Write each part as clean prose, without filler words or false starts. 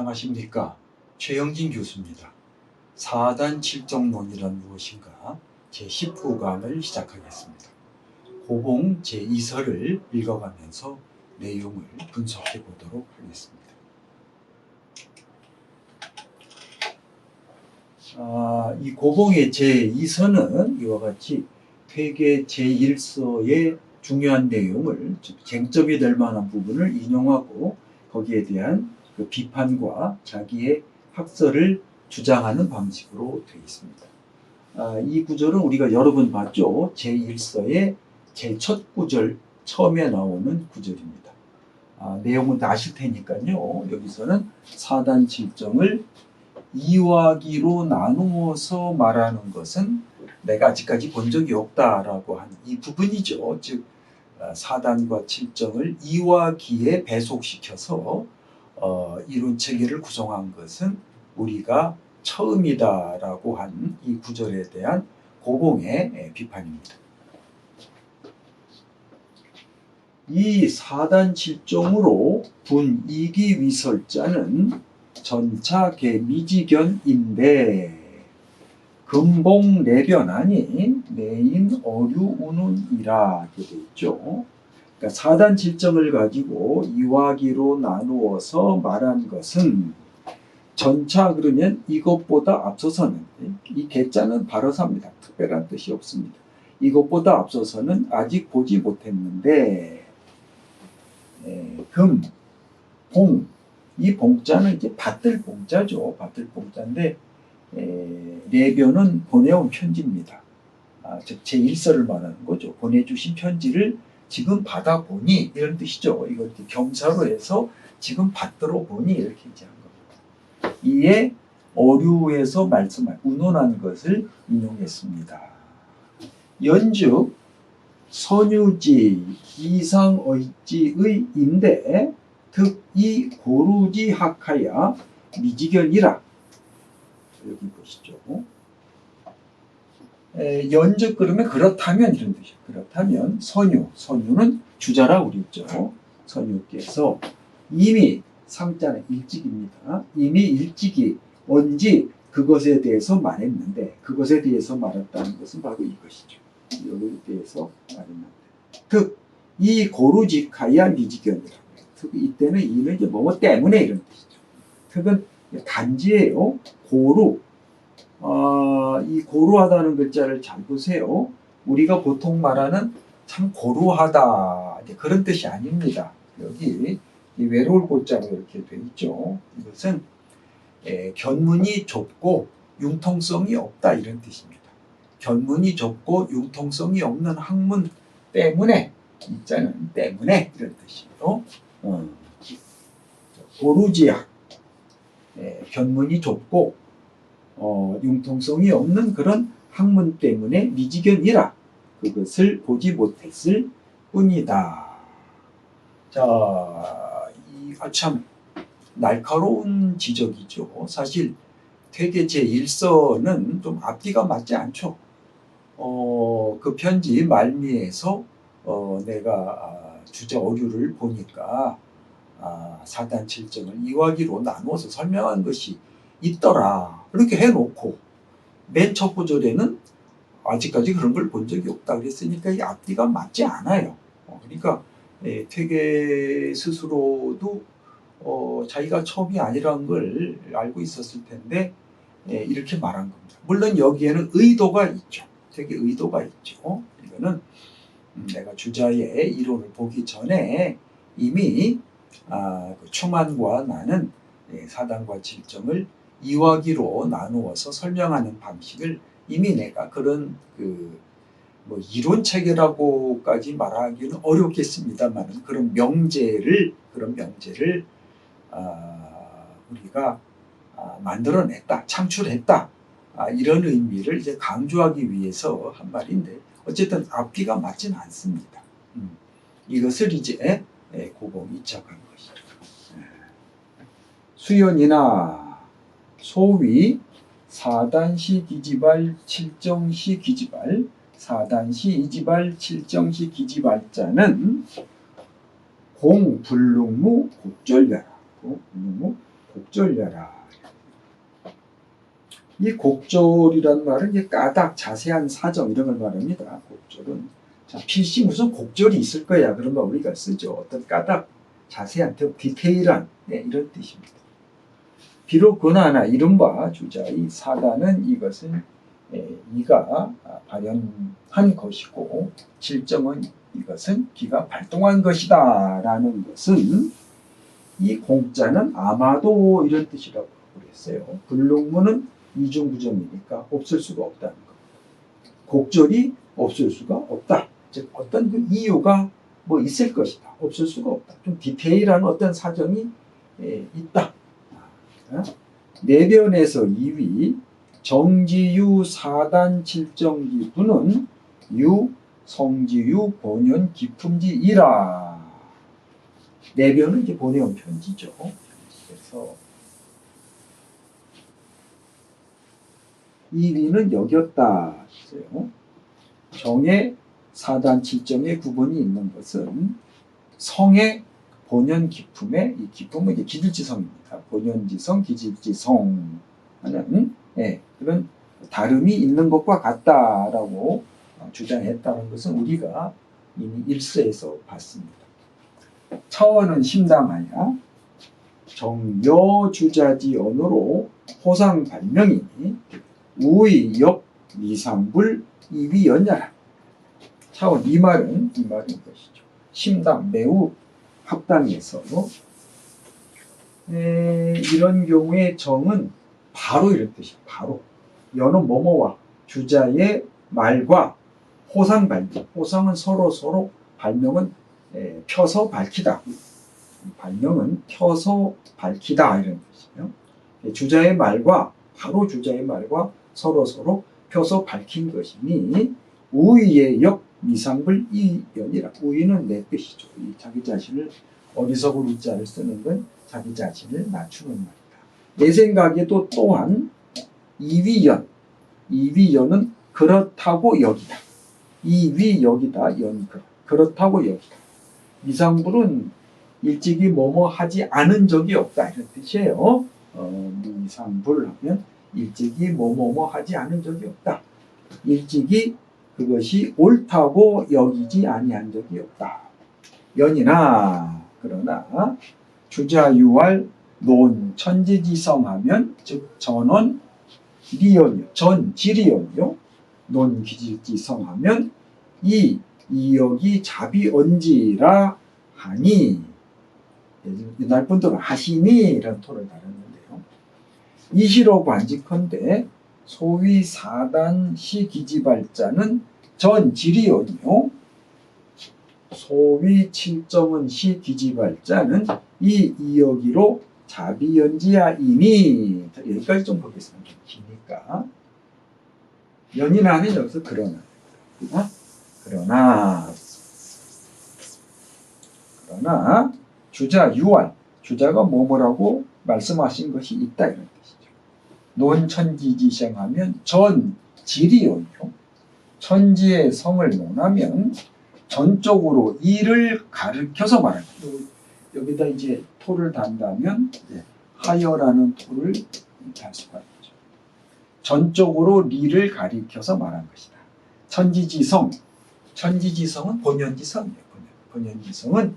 안녕하십니까. 최영진 교수입니다. 4단 칠정론이란 무엇인가 제19강을 시작하겠습니다. 고봉 제2서를 읽어가면서 내용을 분석해 보도록 하겠습니다. 이 고봉의 제2서는 이와 같이 퇴계 제1서의 중요한 내용을, 즉 쟁점이 될 만한 부분을 인용하고 거기에 대한 그 비판과 자기의 학설을 주장하는 방식으로 되어 있습니다. 이 구절은 우리가 여러 번 봤죠. 제1서의 제일 첫 구절, 처음에 나오는 구절입니다. 내용은 다 아실 테니까요. 여기서는 4단 칠정을 이와기로 나누어서 말하는 것은 내가 아직까지 본 적이 없다라고 한 이 부분이죠. 즉 4단과 칠정을 이와기에 배속시켜서 이론 체계를 구성한 것은 우리가 처음이다라고 한 이 구절에 대한 고봉의 비판입니다. 이 4단 칠정으로 분이기 위설자는 전차 개미지견인데 금봉 내변하니 내인 어류 운운이라 이렇게 되어 있죠. 그러니까 4단 칠정을 가지고 이와기로 나누어서 말한 것은 전차 그러면 이것보다 앞서서는, 이 개자는 발어사입니다. 특별한 뜻이 없습니다. 이것보다 앞서서는 아직 보지 못했는데 금, 봉, 이 봉자는 이제 받들 봉자죠. 받들 봉자인데 내변은 보내온 편지입니다. 즉 제1서를 말하는 거죠. 보내주신 편지를 지금 받아보니 이런 뜻이죠. 이걸 경사로 해서 지금 받들어 보니 이렇게 얘기한 겁니다. 이에 어류에서 말씀한 운운한 것을 인용했습니다. 연즉 선유지 이상의지의 인데 득이 고루지 학하야 미지견이라. 여기 보시죠. 연즉 그러면 그렇다면 이런 뜻이에요. 그렇다면 선유는 주자라 그랬죠. 선유께서 이미 상자는 일찍입니다. 이미 일찍이 언제 그것에 대해서 말했는데 그것에 대해서 말했다는 것은 바로 이것이죠. 여기에 대해서 말했는데 이 고루직하야 미지견이라고 해요. 특 이때는 이는 이제 뭐뭐 때문에 이런 뜻이죠. 특은 단지예요. 고루. 이 고루하다는 글자를 잘 보세요. 우리가 보통 말하는 참 고루하다 그런 뜻이 아닙니다. 여기 이 외로울 고자로 이렇게 되어 있죠. 이것은 견문이 좁고 융통성이 없다 이런 뜻입니다. 견문이 좁고 융통성이 없는 학문 때문에, 이자는 때문에 이런 뜻이에요. 고루지학, 견문이 좁고 융통성이 없는 그런 학문 때문에 미지견이라 그것을 보지 못했을 뿐이다. 자, 참 날카로운 지적이죠. 사실 퇴계 제1서는 좀 앞뒤가 맞지 않죠. 그 편지 말미에서 내가 주제 어류를 보니까 4단 칠정을 이와기로 나누어서 설명한 것이 있더라. 이렇게 해놓고 맨 첫 구절에는 아직까지 그런 걸 본 적이 없다 그랬으니까 이 앞뒤가 맞지 않아요. 그러니까 퇴계 스스로도 자기가 처음이 아니라는 걸 알고 있었을 텐데 이렇게 말한 겁니다. 물론 여기에는 의도가 있죠. 되게 의도가 있죠. 이거는 내가 주자의 이론을 보기 전에 이미 충만과 나는 4단과 칠정을 이와기로 나누어서 설명하는 방식을 이미 내가 그런 이론 체계라고까지 말하기는 어렵겠습니다만 그런 명제를 우리가 만들어냈다, 창출했다, 이런 의미를 이제 강조하기 위해서 한 말인데 어쨌든 앞뒤가 맞지는 않습니다. 이것을 이제 고봉이 지적한 것이죠. 수연이나 소위 4단시 기지발, 7정시 기지발, 4단시 이지발, 7정시 기지발자는 공불능무 곡절외라. 공불능무 곡절려라. 이 곡절이란 말은 이제 까닭, 자세한 사정 이런 걸 말합니다. 곡절은. 자, 필시 무슨 곡절이 있을 거야. 그러면 우리가 쓰죠. 어떤 까닭, 자세한, 디테일한 이런 뜻입니다. 비록 그나마 이른바 주자의 사단은 이것은 이가 발현한 것이고 칠정은 이것은 기가 발동한 것이다 라는 것은 이 공자는 아마도 이런 뜻이라고 그랬어요. 불능문은 이중부정이니까 없을 수가 없다는 겁니다. 곡절이 없을 수가 없다. 즉 어떤 그 이유가 뭐 있을 것이다. 없을 수가 없다. 좀 디테일한 어떤 사정이 있다. 내변에서 2위 정지유 사단 칠정기부는 유 성지유 본연 기품지이라. 내변은 이제 보내온 편지죠. 그래서 2위는 여겼다 했어요. 정의 사단 칠정의 구분이 있는 것은 성의 본연 기품의 이 기품은 이제 기질지성입니다. 본연지성, 기질지성 하는 그런 다름이 있는 것과 같다라고 주장했다는 것은 우리가 이미 일서에서 봤습니다. 차원은 심당하야 정여주자지 언어로 호상 발명이니 우의 역 미상불 이위연야라. 차원 이 말은 것이죠. 심당 매우 합당해서 이런 경우에 정은 바로 이런 뜻이에요. 바로 연은 뭐뭐와 주자의 말과 호상 발명. 호상은 서로 발명은 펴서 밝히다. 발명은 펴서 밝히다 이런 뜻이에요. 주자의 말과 바로 주자의 말과 서로 펴서 밝힌 것이니 우의의 역 미상불 이연이라. 우의는 내 뜻이죠. 자기 자신을 어리석은 우자를 쓰는 건 자기 자신을 낮추는 말이다. 내 생각에도 또한 이위연은 그렇다고 여기다. 이위 여기다 연 그렇다고 여기다. 미상불은 일찍이 뭐뭐 하지 않은 적이 없다 이런 뜻이에요. 미상불 하면 일찍이 뭐뭐 하지 않은 적이 없다. 일찍이 그것이 옳다고 여기지 아니한 적이 없다. 연이나 그러나 주자유할 논 천지지성하면 즉 전원 리언이요. 전지리언이요. 논 기질지성하면 이 이역이 자비언지라 하니 옛날 분들은 하시니 이런 토를 달았는데요. 이시로 관직컨대 소위 사단 시기지발자는 전지리언이요. 소위 칠정은 시기지발자는 이 이역이로 자비연지야이니. 여기까지 좀 보겠습니다. 기니까 연이나는 여기서 그러나 주자 유알 주자가 뭐뭐라고 말씀하신 것이 있다 이런 뜻이죠. 논천지지생하면 전지리요. 천지의 성을 논하면 전적으로 이를 가르쳐서 말합니다. 여기다 이제 토를 단다면 하여라는 토를 달 수가 있죠. 전적으로 리를 가리켜서 말한 것이다. 천지지성은 본연지성이에요. 본연지성은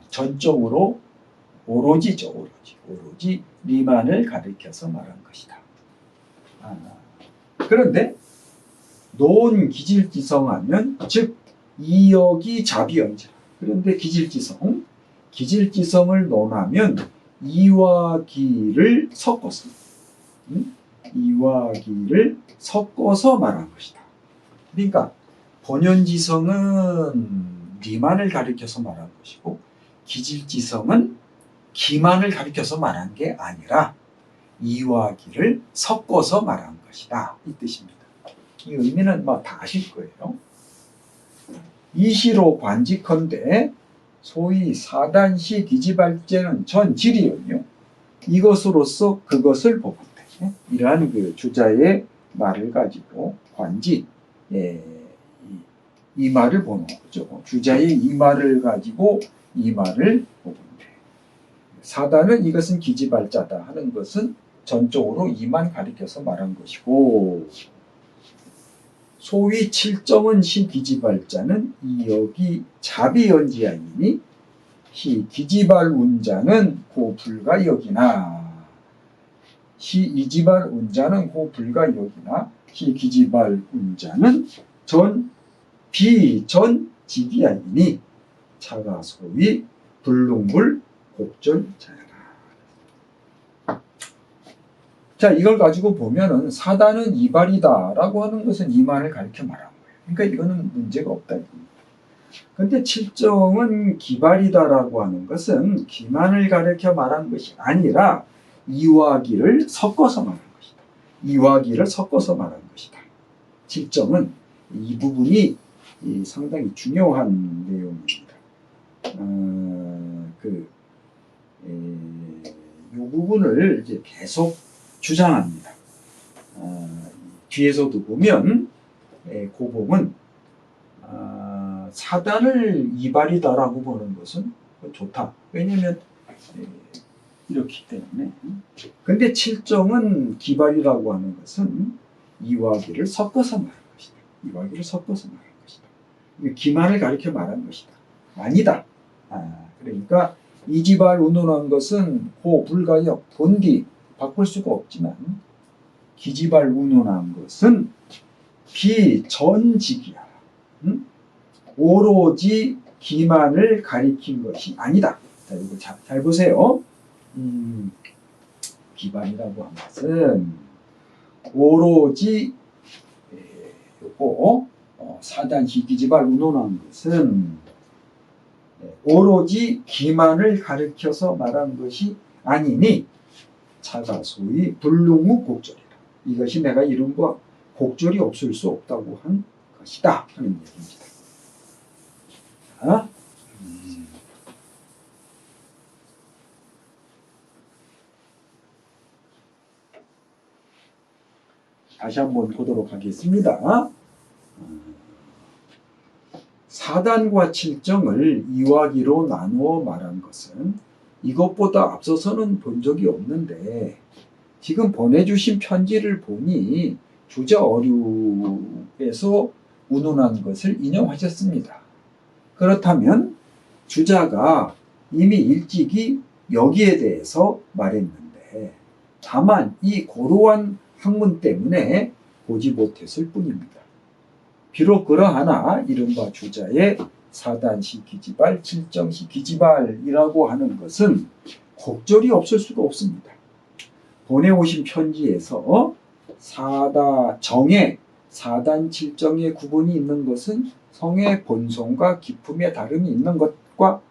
전적으로 오로지죠. 오로지 리만을 가리켜서 말한 것이다. 그런데 논기질지성하면 즉 이역이 자비언지라. 그런데 기질지성을 논하면 이와 기를 섞어서 말한 것이다. 그러니까 본연지성은 리만을 가리켜서 말한 것이고 기질지성은 기만을 가리켜서 말한 게 아니라 이와 기를 섞어서 말한 것이다. 이 뜻입니다. 이 의미는 다 아실 거예요. 이시로 관직컨대 소위 사단시 기지발제는 전지리언요. 이것으로서 그것을 보건대. 이러한 그 주자의 말을 가지고 관지 이 말을 보는 거죠. 주자의 이 말을 가지고 이 말을 보건대. 사단은 이것은 기지발자다 하는 것은 전적으로 이만 가리켜서 말한 것이고, 소위 칠정은 시기지발자는 이 여기 자비연지아이니 시 기지발 운자는 고 불가역이나 시 이지발 운자는 고 불가역이나 시 기지발 운자는 전 비전 지기아이니 차가 소위 불능불 곡절자야라. 자, 이걸 가지고 보면은 사단은 이발이다라고 하는 것은 이만을 가리켜 말한 거예요. 그러니까 이거는 문제가 없다 이겁니다. 근데 칠정은 기발이다라고 하는 것은 기만을 가리켜 말한 것이 아니라 이와 기를 섞어서 말한 것이다. 이와 기를 섞어서 말한 것이다. 칠정은 이 부분이 상당히 중요한 내용입니다. 이 부분을 이제 계속 주장합니다. 뒤에서도 보면 고봉은 사단을 이발이다라고 보는 것은 좋다. 왜냐하면 이렇기 때문에. 근데 칠정은 기발이라고 하는 것은 이와 기를 섞어서 말한 것이다. 이와 기를 섞어서 말한 것이다. 기만을 가리켜 말한 것이다. 아니다. 그러니까 이지발 운운한 것은 호 불가역 본디 바꿀 수가 없지만 기지발 운운한 것은 비전직이야. 오로지 기만을 가리킨 것이 아니다. 자, 이거 잘 보세요. 기발이라고 한 것은 오로지 요거 사단시 기지발 운운한 것은 오로지 기만을 가리켜서 말한 것이 아니니 차가 소위 불능무 곡절이다. 이것이 내가 이름과 곡절이 없을 수 없다고 한 것이다 하는 얘기입니다. 자, 다시 한번 보도록 하겠습니다. 사단과 칠정을 이와기로 나누어 말한 것은 이것보다 앞서서는 본 적이 없는데 지금 보내주신 편지를 보니 주자 어류에서 운운한 것을 인용하셨습니다. 그렇다면 주자가 이미 일찍이 여기에 대해서 말했는데 다만 이 고루한 학문 때문에 보지 못했을 뿐입니다. 비록 그러하나 이른바 주자의 사단시 기지발, 칠정시 기지발이라고 하는 것은 곡절이 없을 수가 없습니다. 보내오신 편지에서 정의 사단 칠정의 구분이 있는 것은 성의 본성과 기품의 다름이 있는 것과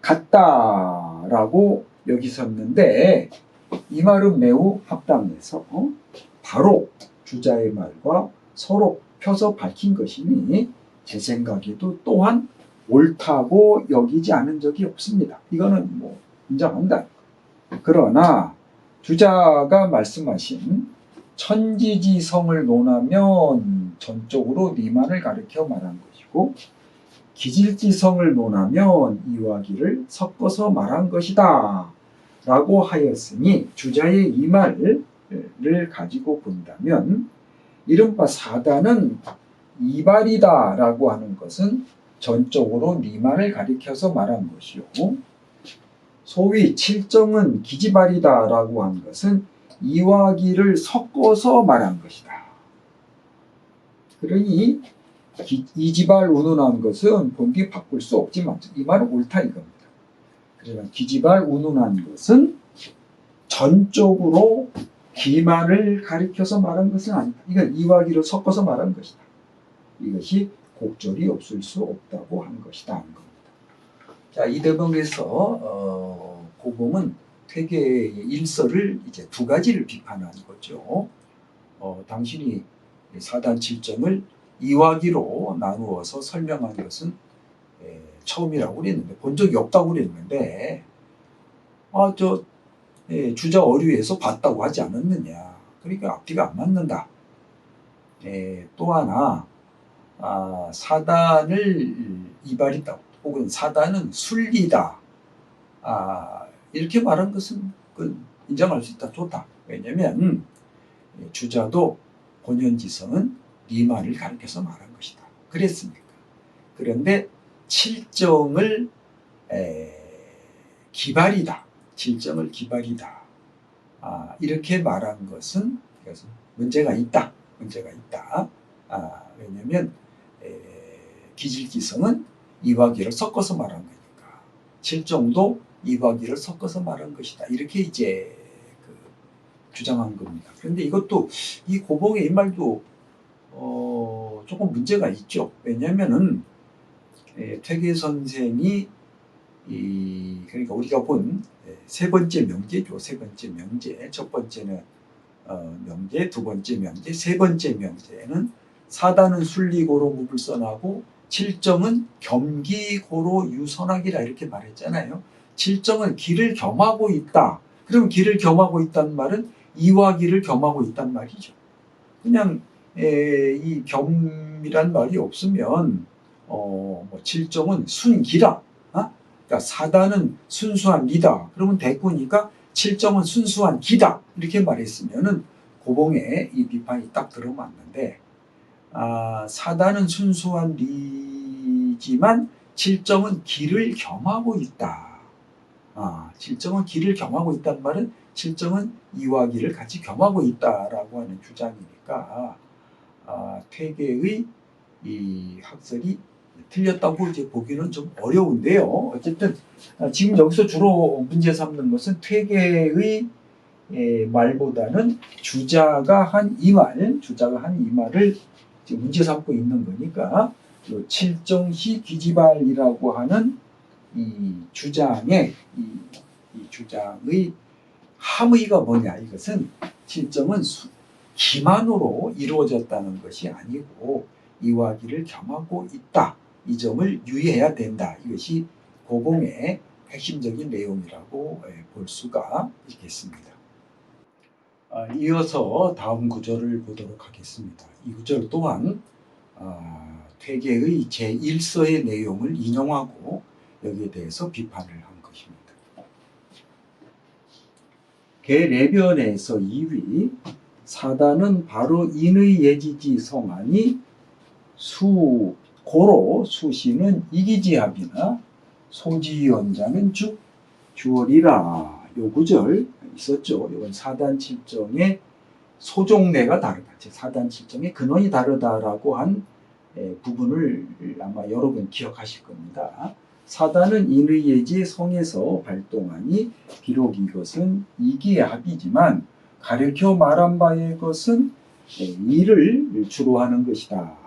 같다라고 여기셨는데 이 말은 매우 합당해서 바로 주자의 말과 서로 펴서 밝힌 것이니 제 생각에도 또한 옳다고 여기지 않은 적이 없습니다. 이거는 뭐 인정한다. 그러나 주자가 말씀하신 천지지성을 논하면 전적으로 니만을 가리켜 말한 것이고 기질지성을 논하면 이와기를 섞어서 말한 것이다 라고 하였으니 주자의 이 말을 가지고 본다면 이른바 사단은 이발이다 라고 하는 것은 전적으로 니만을 가리켜서 말한 것이요 소위 칠정은 기지발이다 라고 한 것은 이와기를 섞어서 말한 것이다. 그러니 이지발 운운한 것은 본디 바꿀 수 없지만 이 말은 옳다 이겁니다. 그러나 기지발 운운한 것은 전적으로 기만을 가리켜서 말한 것은 아니다. 이건 이와기를 섞어서 말한 것이다. 이것이 곡절이 없을 수 없다고 한 것이다 하는 겁니다. 자, 이 대목에서 고봉은 퇴계의 일설을 이제 두 가지를 비판한 거죠. 당신이 사단 칠정을 이와기로 나누어서 설명한 것은 처음이라고 그랬는데 본 적이 없다고 그랬는데 주자 어류에서 봤다고 하지 않았느냐. 그러니까 앞뒤가 안 맞는다. 또 하나 사단을 이발이다 혹은 사단은 순리다 이렇게 말한 것은 인정할 수 있다. 좋다. 왜냐면 주자도 본현지성은 리만을 가리켜서 말한 것이다. 그랬으니까. 그런데 칠정을 기발이다. 칠정을 기발이다. 이렇게 말한 것은 그래서 문제가 있다. 문제가 있다. 왜냐면 기질기성은 이와 기를 섞어서 말한 거니까. 칠정도 이와 기를 섞어서 말한 것이다. 이렇게 이제 주장한 겁니다. 그런데 이것도 이 고봉의 이 말도 조금 문제가 있죠. 왜냐면은 퇴계 선생이 그러니까 우리가 본 세 번째 명제죠. 세 번째 명제. 첫 번째는 명제, 두 번째 명제, 세 번째 명제는 사단은 순리고로 무불선하고 칠정은 겸기고로 유선하기라 이렇게 말했잖아요. 칠정은 기를 겸하고 있다. 그럼 기를 겸하고 있다는 말은 이와 기를 겸하고 있단 말이죠. 그냥 이 겸이란 말이 없으면 칠정은 순기라. 그러니까 사단은 순수한 리다. 그러면 됐고니까 칠정은 순수한 기다. 이렇게 말했으면은 고봉의 이 비판이 딱 들어맞는데 사단은 순수한 리지만 칠정은 기를 겸하고 있다. 칠정은 기를 겸하고 있단 말은 칠정은 이와 기를 같이 겸하고 있다라고 하는 주장이니까 퇴계의 이 학설이 틀렸다고 이제 보기는 좀 어려운데요. 어쨌든 지금 여기서 주로 문제 삼는 것은 퇴계의 말보다는 주자가 한 이 말을 지금 문제 삼고 있는 거니까 칠정시 귀지발이라고 하는 이 주장의 이 주장의 함의가 뭐냐? 이것은 칠정은 기만으로 이루어졌다는 것이 아니고 이와 기를 겸하고 있다. 이 점을 유의해야 된다. 이것이 고봉의 핵심적인 내용이라고 볼 수가 있겠습니다. 이어서 다음 구절을 보도록 하겠습니다. 이 구절 또한 퇴계의 제1서의 내용을 인용하고 여기에 대해서 비판을 한 것입니다. 계례변에서 2위 사단은 바로 인의 예지지 성하니 고로 수시는 이기지합이나 소지연자는 주월이라. 요 구절 있었죠. 이건 사단 칠정의 소종례가 다르다. 사단 칠정의 근원이 다르다라고 한 부분을 아마 여러분 기억하실 겁니다. 사단은 인의 예지의 성에서 발동하니 비록 이것은 이기의 합이지만 가르쳐 말한 바의 것은 이를 주로 하는 것이다.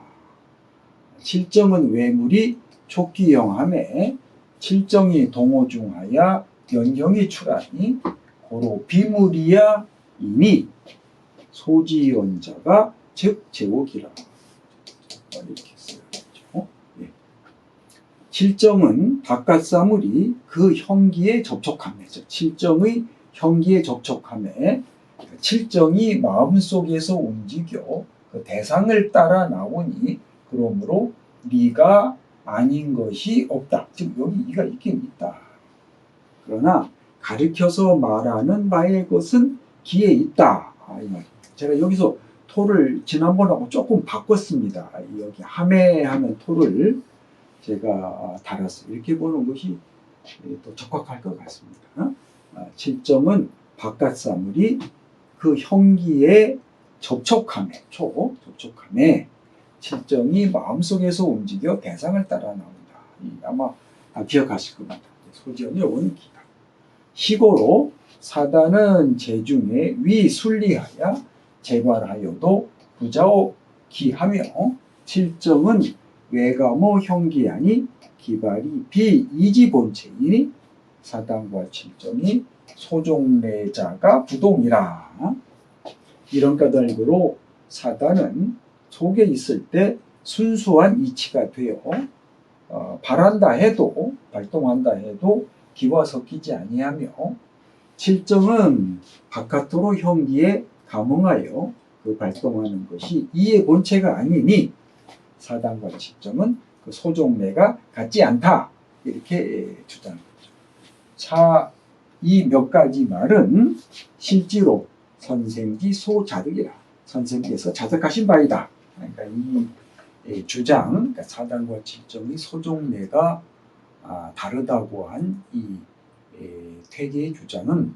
칠정은 외물이 촉기영함에 칠정이 동호중하여 연경이 출하니 고로 비물이야 이니 소지연자가 즉 제옥이라. 이렇게 써야죠. 칠정은 바깥사물이 그 형기에 접촉함에, 칠정의 형기에 접촉함에 칠정이 마음속에서 움직여 그 대상을 따라 나오니 그러므로 리가 아닌 것이 없다. 즉 여기 이가 있긴 있다. 그러나 가르쳐서 말하는 바의 것은 기에 있다. 제가 여기서 토를 지난번하고 조금 바꿨습니다. 여기 함해하면 토를 제가 달았어요. 이렇게 보는 것이 또 적합할 것 같습니다. 칠정은 바깥사물이 그 형기에 접촉함에 칠정이 마음속에서 움직여 대상을 따라 나온다. 아마 기억하실 겁니다. 소지연의 원기다. 시고로 사단은 재중에 위순리하여 재발하여도 부자오 기하며 칠정은 외감의 형기하니 기발이 비이지본체이니 사단과 칠정이 소종례자가 부동이라. 이런 까닭으로 사단은 속에 있을 때 순수한 이치가 되어 발한다 해도 발동한다 해도 기와 섞이지 아니하며 칠정은 바깥으로 형기에 감응하여 그 발동하는 것이 이의 본체가 아니니 사단과 칠정은 그 소종례가 같지 않다. 이렇게 주장합니다. 이 몇 가지 말은 실제로 선생기 소자득이라. 선생께서 자득하신 바이다. 그러니까 이 주장, 그러니까 사단과 칠정의 소종례가 다르다고 한 이 퇴계의 주장은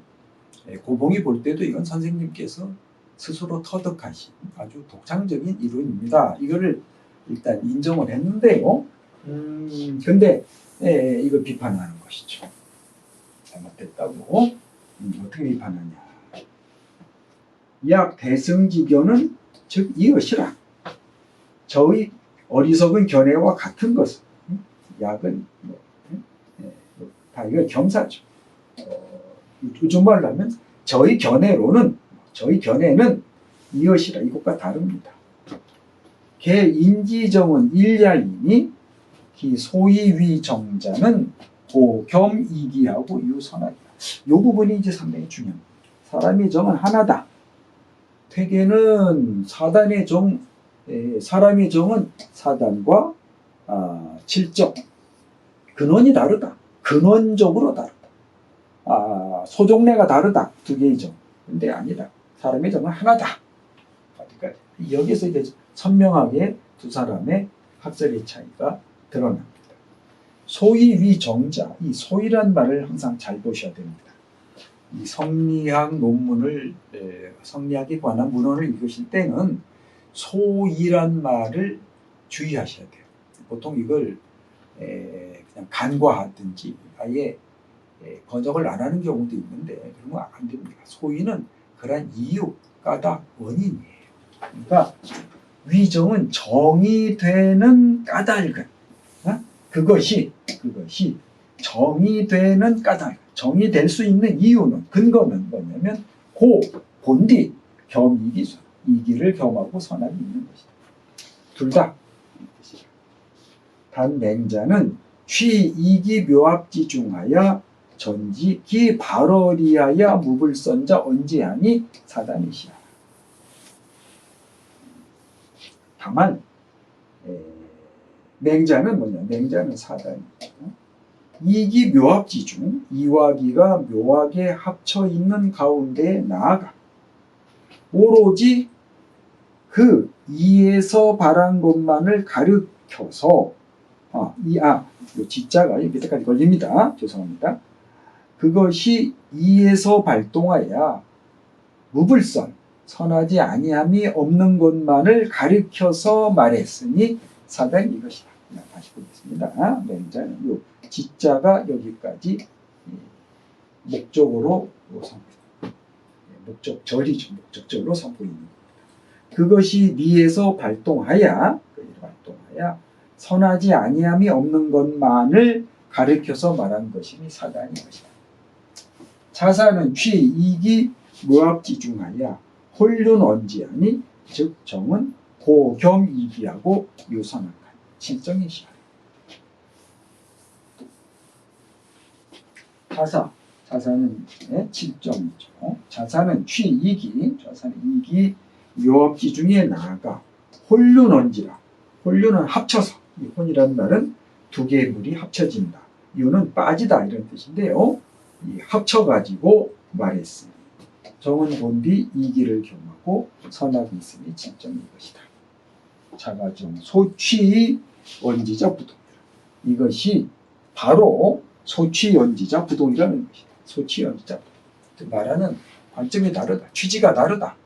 고봉이 볼 때도 이건 선생님께서 스스로 터득하신 아주 독창적인 이론입니다. 이거를 일단 인정을 했는데요. 근데 이걸 비판하는 것이죠. 잘못됐다고. 어떻게 비판하냐. 약 대승지교는 즉 이것이라. 저의 어리석은 견해와 같은 것은 약은 다 이거 겸사죠. 우주말로 하면 저희 견해는 이것이라. 이것과 다릅니다. 개 인지정은 일야이니 기 소이위 정자는 고겸이기하고 유선하리라. 이 부분이 이제 상당히 중요합니다. 사람의 정은 하나다. 퇴계는 사단의 정, 사람의 정은 사단과 칠정, 근원이 다르다. 근원적으로 다르다. 소종례가 다르다. 두 개의 정. 근데 아니다. 사람의 정은 하나다. 그러니까 여기서 이제 선명하게 두 사람의 학설의 차이가 드러납니다. 소이위 정자, 이 소이란 말을 항상 잘 보셔야 됩니다. 이 성리학 논문을, 성리학에 관한 문헌을 읽으실 때는 소이란 말을 주의하셔야 돼요. 보통 이걸 그냥 간과하든지 아예 번역을 안 하는 경우도 있는데 그러면 안 됩니다. 소이는 그러한 이유, 까닭, 원인이에요. 그러니까 위정은 정이 되는 까닭은, 그것이 정이 되는 까닭, 정이 될 수 있는 이유는, 근거는 뭐냐면 고, 본디, 겸이기, 이기를 겸하고 선함이 있는 것이다. 둘 다. 단 맹자는 취이기 묘합지중하여 전지 기 발월이하여 무불선자 언제하니 사단이시라. 다만 맹자는 뭐냐? 맹자는 사단이죠. 이기 묘합지중, 이와 기가 묘하게 합쳐 있는 가운데 나아가 오로지 그 이에서 바란 것만을 가르쳐서 요 지자가 밑에까지 걸립니다. 죄송합니다. 그것이 이에서 발동하여 무불선, 선하지 아니함이 없는 것만을 가르쳐서 말했으니 사단이 이것이다. 다시 보겠습니다. 맹자는 요 지자가 여기까지 목적으로 목적절이죠. 목적절로 선포있는 겁니다. 그것이 니에서 발동하여 선하지 아니함이 없는 것만을 가르쳐서 말한 것이니 사단이 것이다. 자사는 취이기 묘합지중하여 홀륜 언지하니 즉 정은 고겸이기하고 유선악한 칠정이시라. 자사는 칠정이죠. 자사는 취이기, 이기 묘합지중에 나아가 홀륜 언지라. 홀륜은 합쳐서, 이 혼이라는 말은 두 개의 물이 합쳐진다. 이유는 빠지다 이런 뜻인데요. 이 합쳐가지고 말했으니 정은 본디 이기를 겸하고 선악이 있으니 칠정인 것이다. 자가정 소취 원지자 부동. 이것이 바로 소취 원지자 부동이라는 것이다. 소취 원지자 부동. 말하는 관점이 다르다. 취지가 다르다.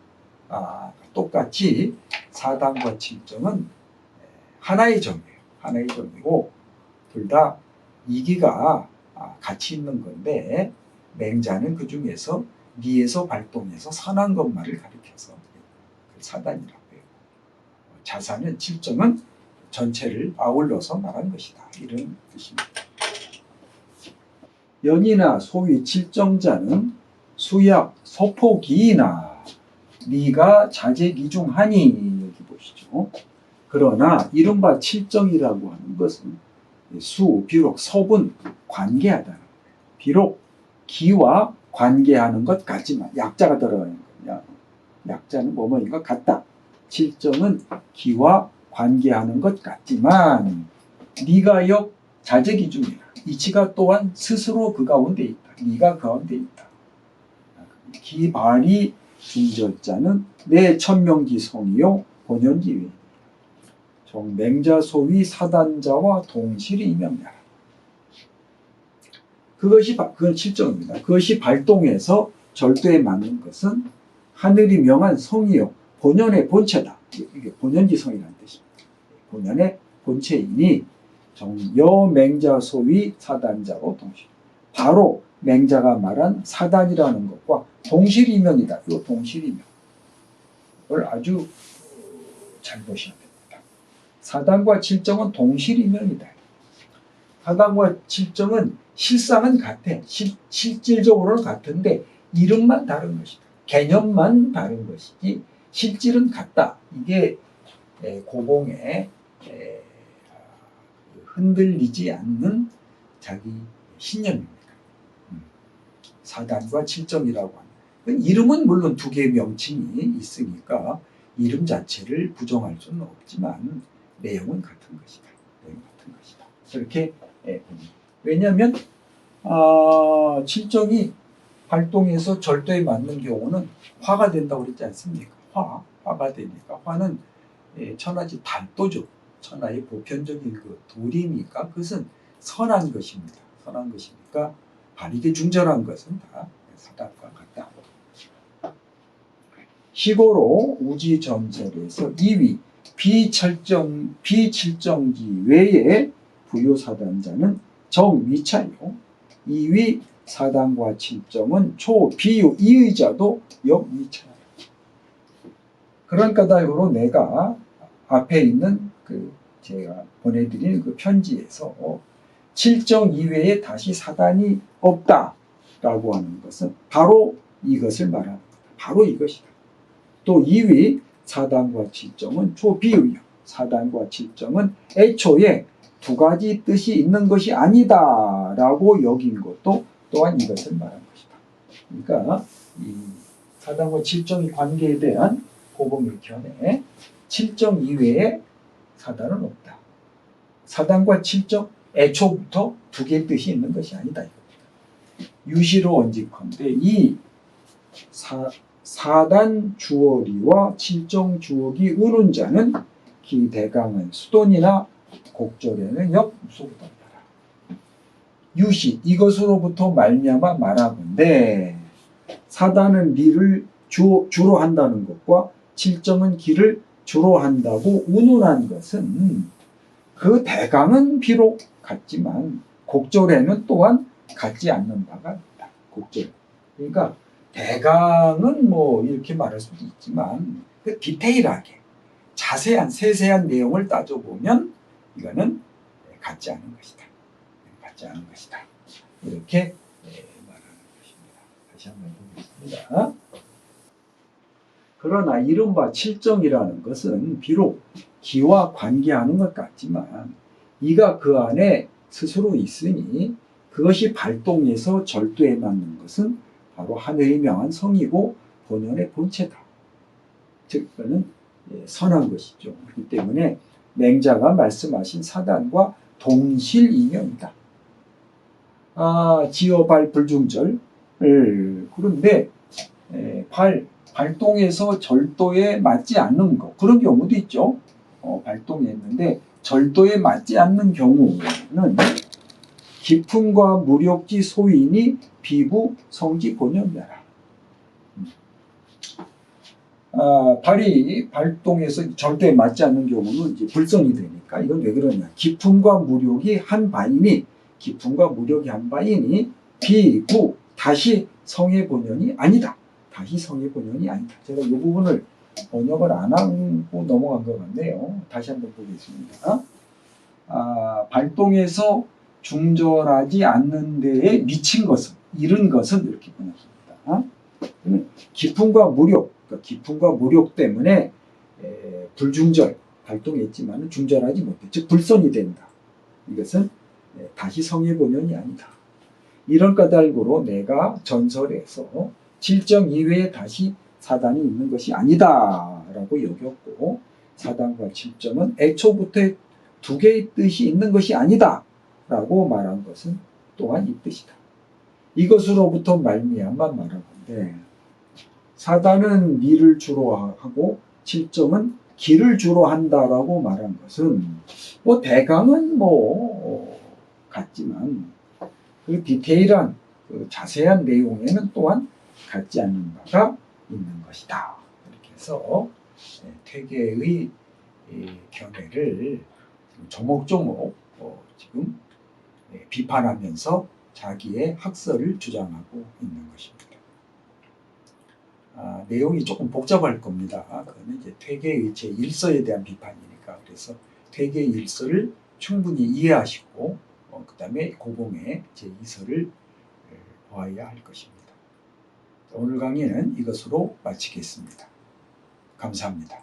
똑같이 사단과 칠정은 하나의 정이에요. 하나의 정이고 둘 다 이기가 같이 있는 건데 맹자는 그 중에서 니에서 발동해서 선한 것만을 가리켜서 사단이라고 해요. 자사는 칠정은 전체를 아울러서 말한 것이다. 이런 뜻입니다. 연이나 소위 칠정자는 수약 소포기이나 니가 자제기중하니 여기 보시죠. 그러나 이른바 칠정이라고 하는 것은 비록 서분 관계하다는 거예요. 비록 기와 관계하는 것 같지만 약자가 들어가는 거냐. 약자는 뭐뭐인가 같다. 칠정은 기와 관계하는 것 같지만 네가 역 자제기중이라. 이치가 또한 스스로 그 가운데 있다. 네가 가운데 있다. 기발이 중절자는 내 천명지 성이요 본연지 위. 맹자소위 사단자와 동실이 이명나라. 그건 실정입니다. 그것이 발동해서 절도에 맞는 것은 하늘이 명한 성이요 본연의 본체다. 이게 본연지 성이라는 뜻입니다. 본연의 본체이니 여맹자소위 사단자로 동실. 바로 맹자가 말한 사단이라는 것과 동실이면이다. 이 동실이면. 이걸 아주 잘 보셔야 됩니다. 사단과 칠정은 동실이면이다. 사단과 칠정은 실상은 같아. 실질적으로는 같은데 이름만 다른 것이다. 개념만 다른 것이지 실질은 같다. 이게 고봉의 흔들리지 않는 자기 신념입니다. 사단과 칠정이라고 하는 이름은 물론 두 개의 명칭이 있으니까 이름 자체를 부정할 수는 없지만 내용은 같은 것이다. 그렇게 왜냐하면 칠정이 발동해서 절도에 맞는 경우는 화가 된다고 그랬지 않습니까? 화가 되니까 화는 천하지 달도죠. 천하의 보편적인 그 도리니까 그것은 선한 것입니다. 선한 것이니까 발이게 중절한 것은 다 사단과 같다. 시고로 우지전설에서 2위 비칠정지 외에 부유사단자는 정위차요. 2위 사단과 칠정은 초비유 이의자도 역위차다. 그런 까닭으로 내가 앞에 있는 제가 보내드린 그 편지에서 칠정 이외에 다시 사단이 없다라고 하는 것은 바로 이것을 말하는 거다. 바로 이것이다. 또 2위 사단과 칠정은 초비유요. 사단과 칠정은 애초에 두 가지 뜻이 있는 것이 아니다라고 여긴 것도 또한 이것을 말한 것이다. 그러니까 이 사단과 칠정의 관계에 대한 고봉의 견해, 칠정 이외에 사단은 없다. 사단과 칠정 애초부터 두 개의 뜻이 있는 것이 아니다. 유시로 언직컨대 이 사단 주어리와 칠정 주어기 우는 자는 기대강은 수돈이나 곡절에는 역무소부터다. 유시 이것으로부터 말미암아 말하건대 사단은 리를 주로 한다는 것과 칠정은 기를 주로 한다고 운운한 것은 그 대강은 비록 같지만 곡절에는 또한 같지 않는 바가 있다. 곡절. 그러니까 대강은 뭐 이렇게 말할 수도 있지만 그 디테일하게 자세한 세세한 내용을 따져보면 이거는 같지 않은 것이다. 같지 않은 것이다. 이렇게 말하는 것입니다. 다시 한번 보겠습니다. 그러나 이른바 칠정이라는 것은 비록 기와 관계하는 것 같지만 이가 그 안에 스스로 있으니 그것이 발동해서 절도에 맞는 것은 바로 하늘이 명한 성이고 본연의 본체다. 즉 그는 선한 것이죠. 그렇기 때문에 맹자가 말씀하신 사단과 동실이명이다. 지어발 불중절. 그런데 발동해서 절도에 맞지 않는 것 그런 경우도 있죠. 발동했는데 절도에 맞지 않는 경우는 기품과 무력지 소인이 비부 성지 본연이라. 발이 발동해서 절도에 맞지 않는 경우는 이제 불성이 되니까 이건 왜 그러냐? 기품과 무력이 한 바이니 비부 다시 성의 본연이 아니다. 다시 성의 본연이 아니다. 제가 이 부분을 번역을 안 하고 넘어간 것 같네요. 다시 한번 보겠습니다. 발동해서 중절하지 않는 데에 미친 것은, 이른 것은 이렇게 번역합니다. 기품과 무력, 그러니까 기품과 무력 때문에 불중절, 발동했지만 중절하지 못해. 즉 불선이 된다. 이것은 다시 성의 본연이 아니다. 이런 까닭으로 내가 전설에서 칠정 이외에 다시 사단이 있는 것이 아니다 라고 여겼고 사단과 칠정은 애초부터 두 개의 뜻이 있는 것이 아니다 라고 말한 것은 또한 이 뜻이다. 이것으로부터 말미암아 말하건대 사단은 미를 주로 하고 칠정은 기를 주로 한다라고 말한 것은 뭐 대강은 뭐 같지만 그 디테일한 그 자세한 내용에는 또한 같지 않는 바가 있는 것이다. 이렇게 해서 퇴계의 견해를 조목조목 지금 비판하면서 자기의 학설을 주장하고 있는 것입니다. 내용이 조금 복잡할 겁니다. 그거는 이제 퇴계의 제1서에 대한 비판이니까 그래서 퇴계의 1서를 충분히 이해하시고 그 다음에 고봉의 제2서를 보아야 할 것입니다. 오늘 강의는 이것으로 마치겠습니다. 감사합니다.